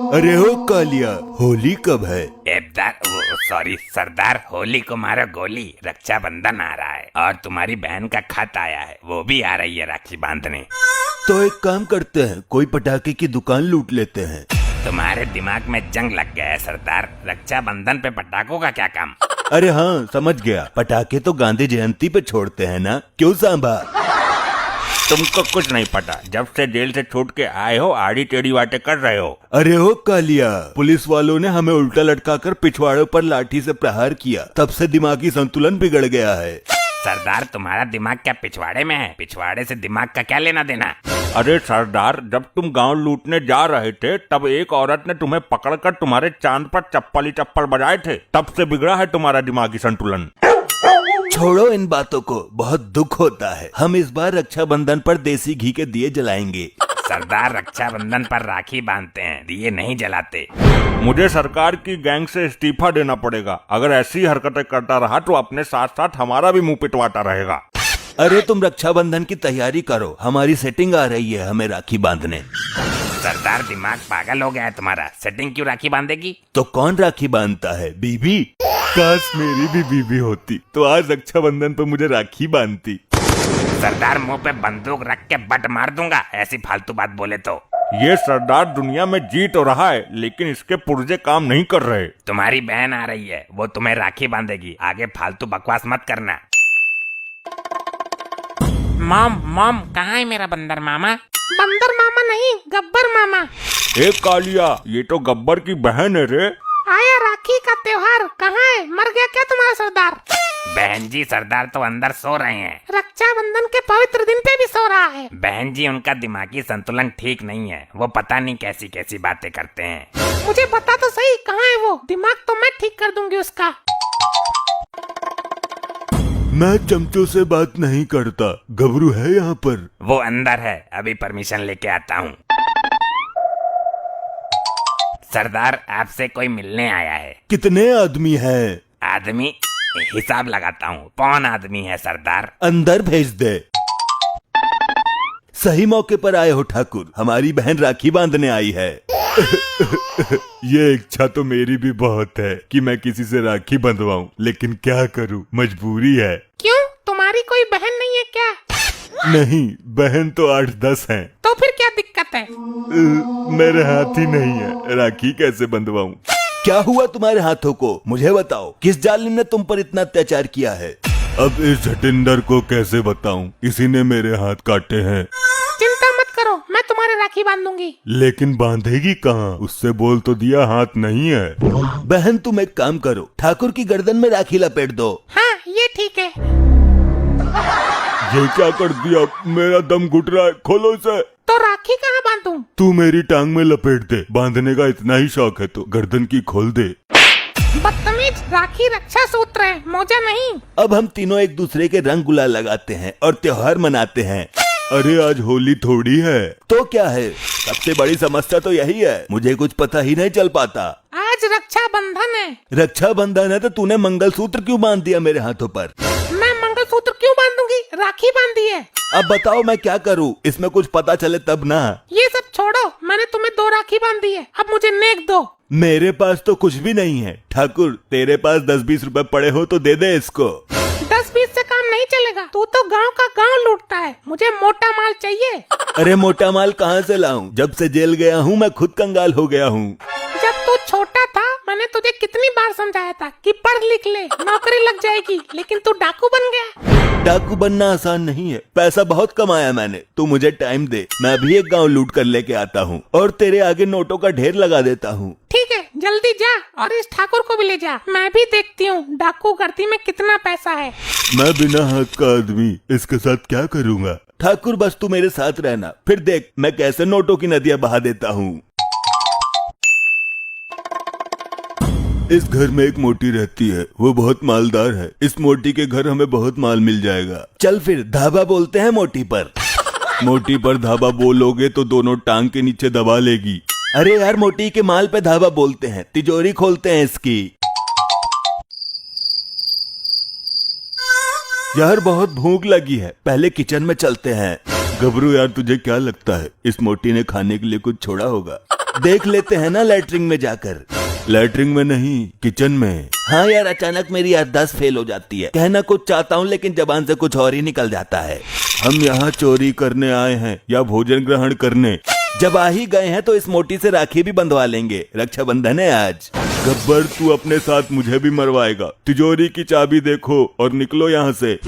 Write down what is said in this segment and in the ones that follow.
अरे हो कालिया, होली कब है? सॉरी सरदार, होली को मारो गोली, रक्षाबंधन आ रहा है और तुम्हारी बहन का खत आया है, वो भी आ रही है राखी बांधने। तो एक काम करते हैं, कोई पटाखे की दुकान लूट लेते हैं। तुम्हारे दिमाग में जंग लग गया है सरदार, रक्षाबंधन पे पटाखों का क्या काम? अरे हाँ, समझ गया, पटाखे तो गांधी जयंती पे छोड़ते हैं ना, क्यों सांबा? तुमको कुछ नहीं पता, जब से जेल से छूट के आए हो आड़ी टेढ़ी बातें कर रहे हो। अरे हो कालिया, पुलिस वालों ने हमें उल्टा लटकाकर पिछवाड़े पर लाठी से प्रहार किया, तब से दिमागी संतुलन बिगड़ गया है। सरदार तुम्हारा दिमाग क्या पिछवाड़े में है? पिछवाड़े से दिमाग का क्या लेना देना? अरे सरदार, जब तुम गांव लूटने जा रहे थे तब एक औरत ने तुम्हें पकड़कर तुम्हारे चांद पर चप्पल ही चप्पल बजाए थे, तब से बिगड़ा है तुम्हारा दिमागी संतुलन। छोड़ो इन बातों को, बहुत दुख होता है। हम इस बार रक्षाबंधन पर देसी घी के दिए जलाएंगे। सरदार रक्षाबंधन पर राखी बांधते हैं, दिए नहीं जलाते। मुझे सरकार की गैंग से इस्तीफा देना पड़ेगा, अगर ऐसी हरकतें करता रहा तो अपने साथ साथ हमारा भी मुंह पिटवाता रहेगा। अरे तुम रक्षाबंधन की तैयारी करो, हमारी सेटिंग आ रही है हमें राखी बांधने। सरदार दिमाग पागल हो गया है तुम्हारा, सेटिंग क्यों राखी बांधेगी? तो कौन राखी बांधता है? बीबी? काश मेरी भी बीबी होती तो आज रक्षाबंधन पर मुझे राखी बांधती। सरदार मुंह पे बंदूक रख के बट मार दूंगा ऐसी फालतू बात बोले तो। ये सरदार दुनिया में जी तो रहा है लेकिन इसके पुर्जे काम नहीं कर रहे। तुम्हारी बहन आ रही है, वो तुम्हें राखी बांधेगी, आगे फालतू बकवास मत करना। मॉम मॉम, कहाँ है मेरा बंदर मामा? बंदर मामा नहीं, गब्बर मामा। ए कालिया, ये तो गब्बर की बहन है रे। आया राखी का त्योहार, कहाँ है? मर गया क्या तुम्हारा सरदार? बहन जी, सरदार तो अंदर सो रहे हैं। रक्षाबंधन के पवित्र दिन पे भी सो रहा है। बहन जी, उनका दिमागी संतुलन ठीक नहीं है, वो पता नहीं कैसी कैसी बातें करते हैं। मुझे बता तो सही, कहाँ है वो? दिमाग तो मैं ठीक कर दूंगी उसका। मैं चमचों से बात नहीं करता, गबरू है यहाँ पर। वो अंदर है, अभी परमिशन लेके आता हूँ। सरदार, आपसे कोई मिलने आया है। कितने आदमी हैं? आदमी? हिसाब लगाता हूँ, कौन आदमी है सरदार? अंदर भेज दे। सही मौके पर आए हो ठाकुर, हमारी बहन राखी बांधने आई है। ये इच्छा तो मेरी भी बहुत है कि मैं किसी से राखी बंधवाऊं, लेकिन क्या करूं, मजबूरी है। क्यों, तुम्हारी कोई बहन नहीं है क्या? नहीं, बहन तो 8-10 हैं। तो फिर क्या दिक्कत है? मेरे हाथ ही नहीं है, राखी कैसे बंधवाऊं? क्या हुआ तुम्हारे हाथों को, मुझे बताओ, किस जालिम ने तुम पर इतना अत्याचार किया है? अब इस जटिंदर को कैसे बताऊं, इसी ने मेरे हाथ काटे हैं। चिंता मत करो, मैं तुम्हारे राखी बांध दूंगी। लेकिन बांधेगी कहाँ? उससे बोल तो दिया हाथ नहीं है। बहन तुम एक काम करो, ठाकुर की गर्दन में राखी लपेट दो। हाँ, ये ठीक है। ये क्या कर दिया, मेरा दम घुट रहा है, खोलो इसे। तो राखी कहाँ बांधूं? तू मेरी टांग में लपेट दे, बांधने का इतना ही शौक है तो गर्दन की खोल दे। बदतमीज, राखी रक्षा सूत्र है, मोजा नहीं। अब हम तीनों एक दूसरे के रंग गुलाल लगाते हैं और त्योहार मनाते हैं। अरे आज होली थोड़ी है तो क्या है, सबसे बड़ी समस्या तो यही है, मुझे कुछ पता ही नहीं चल पाता। आज रक्षाबंधन है। रक्षाबंधन है तो तूने मंगलसूत्र क्यों बांध दिया मेरे हाथों पर? मैं मंगलसूत्र क्यों बांधूंगी, राखी बांधी है। अब बताओ मैं क्या करूं, इसमें कुछ पता चले तब ना। ये सब छोड़ो, मैंने तुम्हें 2 राखी बांधी है, अब मुझे नेक दो। मेरे पास तो कुछ भी नहीं है ठाकुर, तेरे पास 10-20 रुपए पड़े हो तो दे दे इसको। 10-20 से काम नहीं चलेगा, तू तो गांव का गांव लूटता है, मुझे मोटा माल चाहिए। अरे मोटा माल कहाँ से लाऊं, जब से जेल गया हूँ मैं खुद कंगाल हो गया हूँ। जब तू छोटा था मैंने तुझे कितनी बार समझाया था कि पढ़ लिख ले, नौकरी लग जाएगी, लेकिन तू डाकू बन गया। डाकू बनना आसान नहीं है, पैसा बहुत कमाया मैंने, तू मुझे टाइम दे, मैं भी एक गांव लूट कर लेके आता हूँ और तेरे आगे नोटों का ढेर लगा देता हूँ। ठीक है, जल्दी जा और इस ठाकुर को भी ले जा, मैं भी देखती हूँ डाकू गर्दी में कितना पैसा है। मैं बिना हाथ का आदमी इसके साथ क्या करूँगा? ठाकुर बस तू मेरे साथ रहना, फिर देख मैं कैसे नोटों की नदियाँ बहा देता हूँ। इस घर में एक मोटी रहती है, वो बहुत मालदार है, इस मोटी के घर हमें बहुत माल मिल जाएगा। चल फिर धाबा बोलते हैं मोटी पर। मोटी पर धाबा बोलोगे तो दोनों टांग के नीचे दबा लेगी। अरे यार, मोटी के माल पे धाबा बोलते हैं, तिजोरी खोलते हैं इसकी। यार बहुत भूख लगी है, पहले किचन में चलते हैं। गबरू यार, तुझे क्या लगता है इस मोटी ने खाने के लिए कुछ छोड़ा होगा? देख लेते हैं ना लैट्रिन में जाकर। लैट्रिन में नहीं, किचन में। हाँ यार, अचानक मेरी याददाश्त फेल हो जाती है। कहना कुछ चाहता हूँ लेकिन जबान से कुछ और ही निकल जाता है। हम यहाँ चोरी करने आए हैं या भोजन ग्रहण करने? जब आ ही गए हैं तो इस मोटी से राखी भी बंधवा लेंगे, रक्षाबंधन है आज। गब्बर, तू अपने साथ मुझे भी मरवाएगा। तिजोरी की चाबी देखो और निकलो यहाँ से।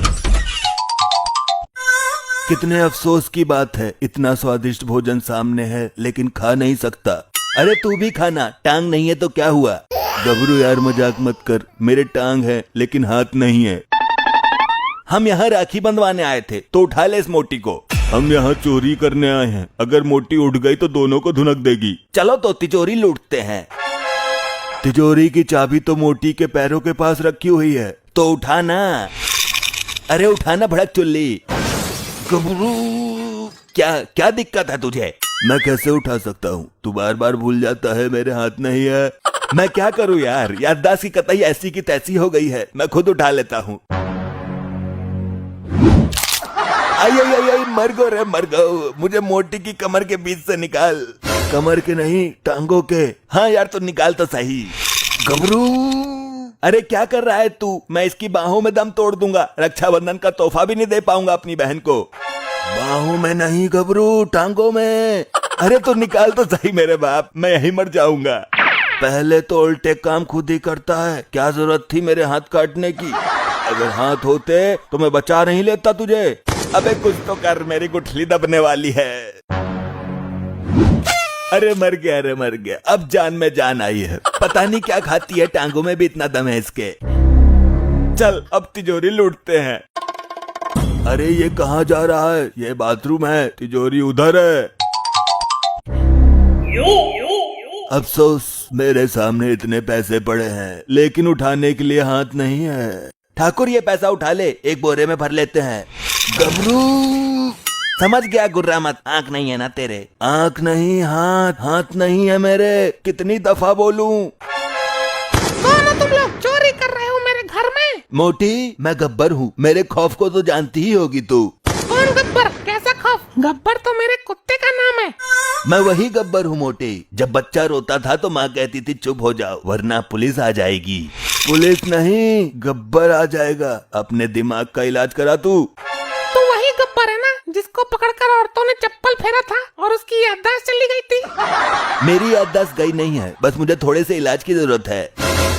कितने अफसोस की बात है, इतना स्वादिष्ट भोजन सामने है लेकिन खा नहीं सकता। अरे तू भी खाना, टांग नहीं है तो क्या हुआ? गबरू यार मजाक मत कर, मेरे टांग है लेकिन हाथ नहीं है। हम यहाँ राखी बंधवाने आए थे तो उठा ले इस मोटी को। हम यहाँ चोरी करने आए हैं, अगर मोटी उठ गई तो दोनों को धुनक देगी। चलो तो तिजोरी लूटते हैं। तिजोरी की चाबी तो मोटी के पैरों के पास रखी हुई है, तो उठाना। अरे उठाना भड़क चुल्ली। गबरू, क्या क्या दिक्कत है तुझे? मैं कैसे उठा सकता हूँ? तू बार बार भूल जाता है, मेरे हाथ नहीं है। मैं क्या करूँ यार, याददाश्त की कतई ऐसी की तैसी हो गई है, मैं खुद उठा लेता हूँ। आई आई आई आई, मर गो रे मर गो, मुझे मोटी की कमर के बीच से निकाल। कमर के नहीं, टांगों के। हाँ यार तो निकाल तो सही। गबरू, अरे क्या कर रहा है तू? मैं इसकी बाहों में दम तोड़ दूंगा, रक्षाबंधन का तोहफा भी नहीं दे पाऊंगा अपनी बहन को। बाहों में नहीं गबरू, टांगों में। अरे तो निकाल तो सही मेरे बाप, मैं यही मर जाऊंगा। पहले तो उल्टे काम खुद ही करता है, क्या जरूरत थी मेरे हाथ काटने की? अगर हाथ होते तो मैं बचा नहीं लेता तुझे। अबे कुछ तो कर, मेरी गुठली दबने वाली है। अरे मर गया, अरे मर गया, अब जान में जान आई है। पता नहीं क्या खाती है, टांगों में भी इतना दम है इसके। चल अब तिजोरी लूटते हैं। अरे ये कहाँ जा रहा है? ये बाथरूम है, तिजोरी उधर है। अफसोस, मेरे सामने इतने पैसे पड़े हैं लेकिन उठाने के लिए हाथ नहीं है। ठाकुर ये पैसा उठा ले, एक बोरे में भर लेते हैं। गबरू, समझ गया, गुर्रा मत। आंख नहीं है ना तेरे? आंख नहीं, हाथ। हाथ नहीं है मेरे, कितनी दफा बोलूं? कौन हो तुम लोग? चोरी कर रहे हो मेरे घर में? मोटी, मैं गब्बर हूँ, मेरे खौफ को तो जानती ही होगी तू। कौन गब्बर? कैसा खौफ? गब्बर तो मेरे कुत्ते का नाम है। मैं वही गब्बर हूँ मोटी। जब बच्चा रोता था तो माँ कहती थी चुप हो जाओ वरना पुलिस आ जाएगी। पुलिस नहीं, गब्बर आ जाएगा। अपने दिमाग का इलाज करा तू। तो वही गब्बर है ना जिसको पकड़कर औरतों ने चप्पल फेरा था और उसकी याददाश्त चली गई थी? मेरी याददाश्त गई नहीं है, बस मुझे थोड़े से इलाज की जरूरत है।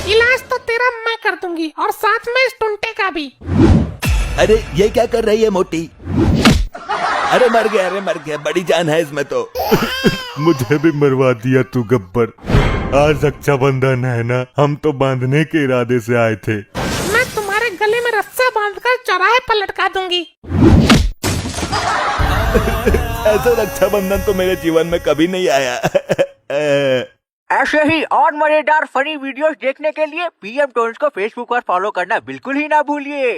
इलाज तो तेरा मैं कर दूंगी और साथ में इस टुंटे का भी। अरे ये क्या कर रही है मोटी? अरे मर गया, अरे मर गया, बड़ी जान है इसमें तो। मुझे भी मरवा दिया तू गब्बर। आज रक्षाबंधन है ना, हम तो बांधने के इरादे से आए थे। मैं तुम्हारे गले में रस्सा बांधकर चौराहे पर लटका दूंगी। ऐसा रक्षाबंधन तो मेरे जीवन में कभी नहीं आया। ऐसे ही और मजेदार फनी वीडियोस देखने के लिए पीएम टोन्स को फेसबुक पर फॉलो करना बिल्कुल ही ना भूलिए।